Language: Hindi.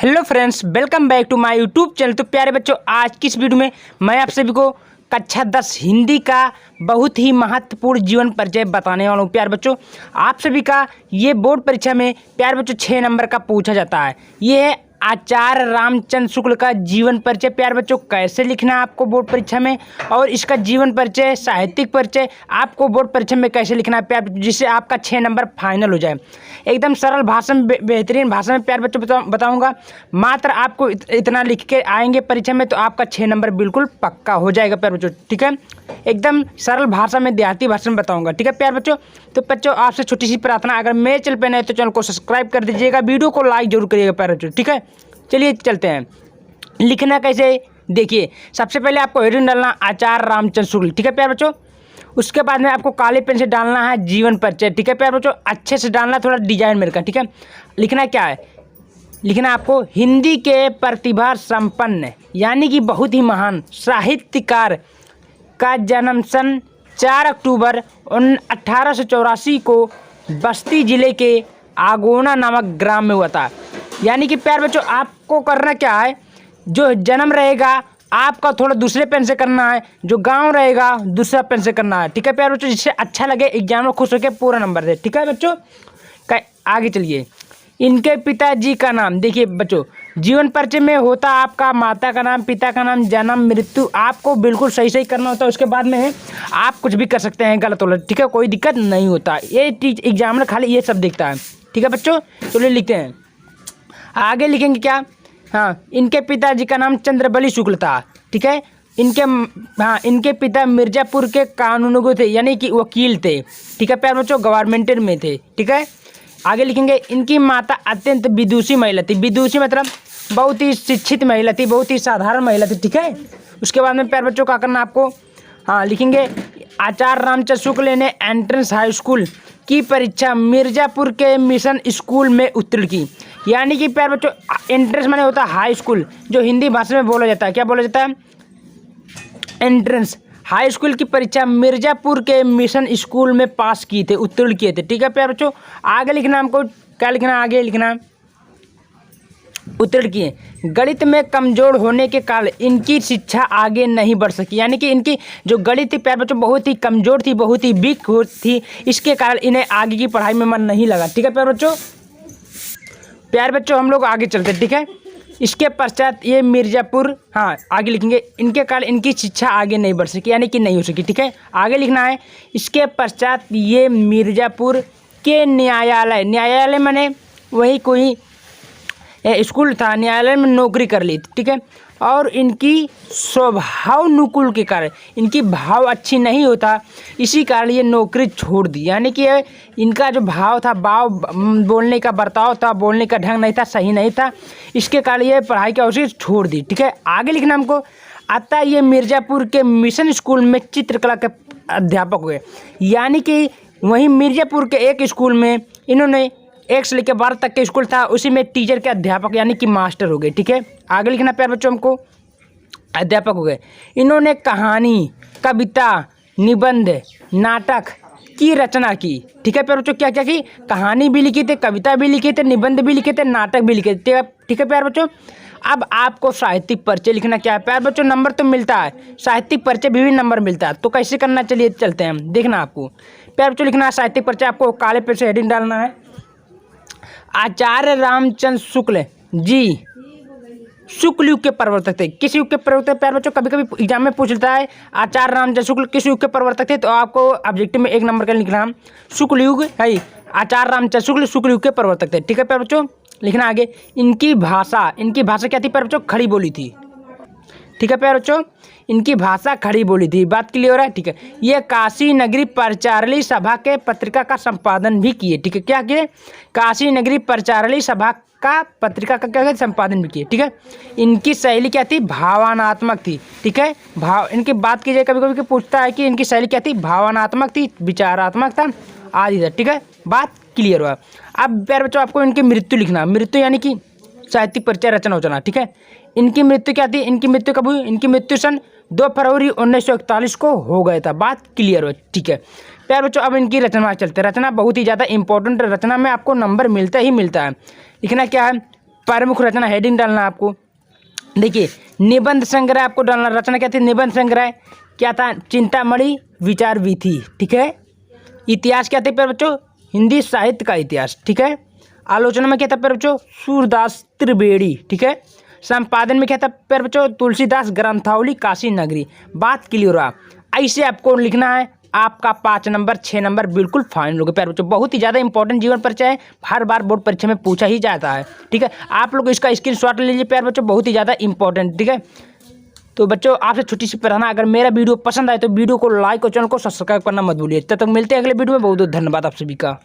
Hello friends, welcome back to my YouTube channel. तो प्यारे बच्चों, आज की इस वीडियो में मैं आप सभी को कक्षा 10 हिंदी का बहुत ही महत्वपूर्ण जीवन परिचय बताने वाला हूँ। प्यारे बच्चों, आप सभी का ये बोर्ड परीक्षा में प्यारे बच्चों 6 नंबर का पूछा जाता है। ये है आचार्य रामचंद्र शुक्ल का जीवन परिचय। प्यारे बच्चों, कैसे लिखना है आपको बोर्ड परीक्षा में, और इसका जीवन परिचय, साहित्यिक परिचय आपको बोर्ड परीक्षा में कैसे लिखना है प्यारे बच्चों, जिससे आपका 6 नंबर फाइनल हो जाए। एकदम सरल भाषा में, बेहतरीन भाषा में प्यारे बच्चों बताऊंगा। मात्र आपको इतना लिख के आएंगे परीक्षा में तो आपका 6 नंबर बिल्कुल पक्का हो जाएगा प्यारे बच्चों। ठीक है, एकदम सरल भाषा में, देहाती भाषा में बताऊंगा। ठीक है प्यारे बच्चों, तो बच्चों आपसे छोटी सी प्रार्थना, अगर मेरे चैनल पे नए तो चैनल को सब्सक्राइब कर दीजिएगा, वीडियो को लाइक जरूर करिएगा प्यारे बच्चों। ठीक है, चलिए चलते हैं। लिखना कैसे, देखिए सबसे पहले आपको हेडिंग डालना आचार्य रामचंद्र शुक्ल। ठीक है प्यारे बच्चों, उसके बाद में आपको काले पेन से डालना है जीवन परिचय। ठीक है प्यारे बच्चों, अच्छे से डालना, थोड़ा डिजाइन मेरे का। ठीक है, लिखना क्या है, लिखना आपको हिंदी के प्रतिभा संपन्न यानी कि बहुत ही महान साहित्यकार का जन्म सन 4 अक्टूबर 1884 को बस्ती जिले के आगोना नामक ग्राम में हुआ था। यानी कि प्यारे बच्चों, आपको करना क्या है, जो जन्म रहेगा आपका थोड़ा दूसरे पेन से करना है, जो गांव रहेगा दूसरा पेन से करना है। ठीक है प्यारे बच्चों, जिससे अच्छा लगे, एग्जाम में खुश होकर पूरा नंबर दे। ठीक है बच्चों, आगे चलिए। इनके पिताजी का नाम, देखिए बच्चों जीवन परिचय में होता आपका माता का नाम, पिता का नाम, जन्म, मृत्यु, आपको बिल्कुल सही सही करना होता है। उसके बाद में आप कुछ भी कर सकते हैं गलत वलत। ठीक है, कोई दिक्कत नहीं होता, ये एग्जाम में खाली ये सब दिखता है। ठीक है बच्चों, चलिए लिखते हैं। आगे लिखेंगे क्या, हाँ, इनके पिताजी का नाम चंद्रबली शुक्ल था। ठीक है, इनके पिता मिर्जापुर के कानूनगो थे, यानी कि वकील थे। ठीक है प्यारे बच्चों, गवर्नमेंट में थे। ठीक है, आगे लिखेंगे इनकी माता अत्यंत विदुषी महिला थी। विदुषी मतलब बहुत ही शिक्षित महिला थी, बहुत ही साधारण महिला थी। ठीक है, उसके बाद में प्यारे बच्चों क्या करना आपको, हाँ लिखेंगे आचार्य रामचंद्र शुक्ल ने एंट्रेंस हाई स्कूल की परीक्षा मिर्जापुर के मिशन स्कूल में उत्तीर्ण की। यानी कि प्यारे बच्चों, एंट्रेंस माने होता है हाई स्कूल, जो हिंदी भाषा में बोला जाता है। क्या बोला जाता है, एंट्रेंस हाई स्कूल की परीक्षा मिर्जापुर के मिशन स्कूल में पास किए थे, उत्तीर्ण किए थे। ठीक है प्यारे बच्चों, आगे लिखना हमको, क्या लिखना, आगे लिखना उत्तीर्ण किए। गणित में कमजोर होने के कारण इनकी शिक्षा आगे नहीं बढ़ सकी। यानी कि इनकी जो गणित थी प्यारे बच्चों बहुत ही कमजोर थी, बहुत ही वीक थी, इसके कारण इन्हें आगे की पढ़ाई में मन नहीं लगा। ठीक है प्यारे बच्चों, हम लोग आगे चलते। ठीक है, इसके पश्चात ये मिर्जापुर, हाँ आगे लिखेंगे, इनके कारण इनकी शिक्षा आगे नहीं बढ़ सकी, यानी कि नहीं हो सकी। ठीक है, आगे लिखना है इसके पश्चात ये मिर्जापुर के न्यायालय माने वही कोई स्कूल था, न्यायालय में नौकरी कर ली। ठीक है, और इनकी स्वभाव अनुकूल के कारण, इनकी भाव अच्छी नहीं होता, इसी कारण ये नौकरी छोड़ दी। यानी कि इनका जो भाव था, बोलने का बर्ताव था, बोलने का ढंग नहीं था, सही नहीं था, इसके कारण ये पढ़ाई की कोशिश छोड़ दी। ठीक है, आगे लिखना हमको, अतः ये मिर्जापुर के मिशन स्कूल में चित्रकला के अध्यापक हुए। यानी कि वहीं मिर्जापुर के एक स्कूल में इन्होंने 1 से लेकर 12 तक के स्कूल था, उसी में टीचर के अध्यापक यानी कि मास्टर हो गए। ठीक है, आगे लिखना प्यारे बच्चों हमको, अध्यापक हो गए। इन्होंने कहानी, कविता, निबंध, नाटक की रचना की। ठीक है प्यारे बच्चों, क्या क्या की, कहानी भी लिखी थी, कविता भी लिखे थे, निबंध भी लिखे थे, नाटक भी लिखे थे। ठीक है प्यारे बच्चों, अब आपको साहित्यिक परिचय लिखना क्या है प्यारे बच्चों, नंबर तो मिलता है, साहित्यिक परिचय भी नंबर मिलता है, तो कैसे करना, चलिए चलते हैं हम। देखना आपको प्यारे बच्चों, लिखना है साहित्यिक परिचय, आपको काले पेन से हेडिंग डालना है आचार्य रामचंद्र शुक्ल जी शुक्ल युग के प्रवर्तक थे। किस युग के प्रवर्तक प्यारे बच्चों, कभी कभी एग्जाम में पूछ लेता है आचार्य रामचंद्र शुक्ल किस युग के प्रवर्तक थे, तो आपको ऑब्जेक्टिव में 1 नंबर का लिखना शुक्ल युग है, आचार्य रामचंद्र शुक्ल युग के प्रवर्तक थे। ठीक है प्यारे बच्चों, लिखना आगे इनकी भाषा क्या थी प्यारे बच्चों, खड़ी बोली थी। ठीक है प्यारे बच्चों, इनकी भाषा खड़ी बोली थी, बात क्लियर हो रहा है। ठीक है, ये काशी नगरी प्रचारली सभा के पत्रिका का संपादन भी किए। ठीक है, क्या किए, काशी नगरी प्रचारली सभा का पत्रिका का क्या संपादन भी किए। ठीक है, इनकी शैली क्या थी, भावनात्मक थी। ठीक है, इनकी बात की जाए, कभी कभी पूछता है कि इनकी शैली क्या थी, भावनात्मक थी, विचारात्मक था, आदि था। ठीक है, बात क्लियर हुआ। अब प्यारे बच्चों आपको इनकी मृत्यु लिखना, मृत्यु यानी कि साहित्यिक परिचय रचना हो जाना। ठीक है, इनकी मृत्यु क्या थी, इनकी मृत्यु कब हुई, इनकी मृत्यु सन 2 फरवरी 1941 को हो गया था, बात क्लियर हो। ठीक है प्यारे बच्चों, अब इनकी रचना चलते हैं। रचना बहुत ही ज़्यादा इंपॉर्टेंट, रचना में आपको नंबर मिलता ही मिलता है। लिखना क्या है, प्रमुख रचना हेडिंग डालना आपको। देखिए निबंध संग्रह आपको डालना, रचना क्या थी, निबंध संग्रह क्या था, चिंतामणि विचार वीथी, ठीक है। इतिहास क्या था प्यारे बच्चों, हिंदी साहित्य का इतिहास, ठीक है। आलोचना में क्या था प्यारे बच्चों, सूरदास त्रिवेणी, ठीक है। संपादन में क्या था प्यारे बच्चों, तुलसीदास ग्रंथावली काशी नगरी। बात क्लियर हुआ। ऐसे आपको लिखना है, आपका 5 नंबर 6 नंबर बिल्कुल फाइनल हो गए प्यारे बच्चों। बहुत ही ज़्यादा इंपॉर्टेंट जीवन परिचय है, हर बार बोर्ड परीक्षा में पूछा ही जाता है, ठीक है। आप लोग इसका स्क्रीनशॉट ले लीजिए प्यारे बच्चों, बहुत ही ज़्यादा इंपॉर्टेंट, ठीक है। तो बच्चों आपसे छोटी सी प्रार्थना, अगर मेरा वीडियो पसंद आए तो वीडियो को लाइक और चैनल को सब्सक्राइब करना मत भूलिए। तब तक मिलते हैं अगले वीडियो में। बहुत बहुत धन्यवाद आप सभी का।